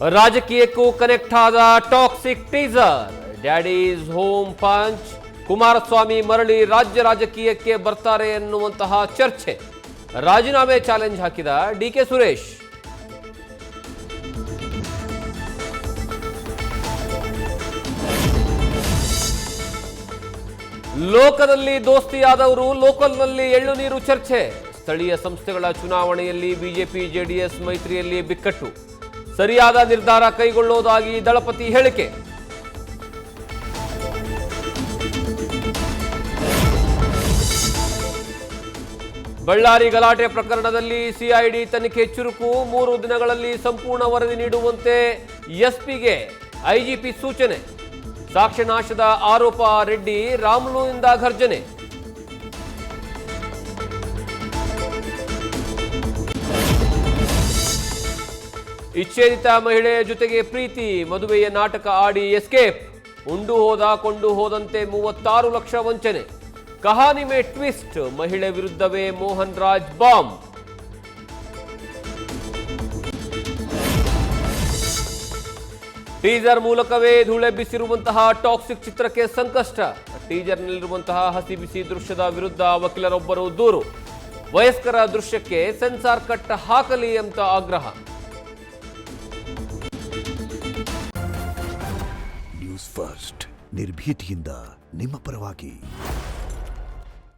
ರಾಜಕೀಯಕ್ಕೂ connect ಆದ toxic teaser, daddies home punch, Kumaraswamy ಮರಳಿ ರಾಜ್ಯ ರಾಜಕೀಯಕ್ಕೆ ಬರ್ತಾರೆ ಎನ್ನುವಂತಹ ಚರ್ಚೆ. ರಾಜೀನಾಮೆ ಚಾಲೆಂಜ್ ಹಾಕಿದ ಡಿಕೆ ಸುರೇಶ್. ಲೋಕದಲ್ಲಿ ದೋಸ್ತಿಯಾದವರು ಲೋಕಲ್ನಲ್ಲಿ ಎಳ್ಳು ನೀರು ಚರ್ಚೆ. ಸ್ಥಳೀಯ ಸಂಸ್ಥೆಗಳ ಚುನಾವಣೆಯಲ್ಲಿ ಬಿಜೆಪಿ ಜೆಡಿಎಸ್ ಮೈತ್ರಿಯಲ್ಲಿ ಬಿಕ್ಕಟ್ಟು, ಸರಿಯಾದ ನಿರ್ಧಾರ ಕೈಗೊಳ್ಳುವುದಾಗಿ ದಳಪತಿ ಹೇಳಿಕೆ. ಬಳ್ಳಾರಿ ಗಲಾಟೆ ಪ್ರಕರಣದಲ್ಲಿ ಸಿಐಡಿ ತನಿಖೆ ಚುರುಕು, 3 ದಿನಗಳಲ್ಲಿ ಸಂಪೂರ್ಣ ವರದಿ ನೀಡುವಂತೆ ಎಸ್ಪಿಗೆ ಐಜಿಪಿ ಸೂಚನೆ. ಸಾಕ್ಷ್ಯನಾಶದ ಆರೋಪ ರೆಡ್ಡಿ ರಾಮುಲುವಿಂದ ಘರ್ಜನೆ. ವಿಚ್ಛೇದಿತ ಮಹಿಳೆಯ ಜೊತೆಗೆ ಪ್ರೀತಿ, ಮದುವೆಯ ನಾಟಕ ಆಡಿ ಎಸ್ಕೇಪ್. ಉಂಡು ಹೋದ ಕೊಂಡು ಹೋದಂತೆ 36 ಲಕ್ಷ ವಂಚನೆ. ಕಹಾನಿ ಮೇ ಟ್ವಿಸ್ಟ್, ಮಹಿಳೆ ವಿರುದ್ಧವೇ ಮೋಹನ್ ರಾಜ್ ಬಾಂಬ್. ಟೀಸರ್ ಮೂಲಕವೇ ಧೂಳೆಬ್ಬಿಸಿರುವಂತಹ ಟಾಕ್ಸಿಕ್ ಚಿತ್ರಕ್ಕೆ ಸಂಕಷ್ಟ. ಟೀಸರ್ನಲ್ಲಿರುವಂತಹ ಹಸಿ ಬಿಸಿ ದೃಶ್ಯದ ವಿರುದ್ಧ ವಕೀಲರೊಬ್ಬರು ದೂರು. ವಯಸ್ಕರ ದೃಶ್ಯಕ್ಕೆ ಸೆನ್ಸಾರ್ ಕಟ್ ಹಾಕಲಿ ಅಂತ ಆಗ್ರಹ. ನ್ಯೂಸ್ ಫಸ್ಟ್, ನಿರ್ಭೀತಿಯಿಂದ ನಿಮ್ಮ ಪರವಾಗಿ.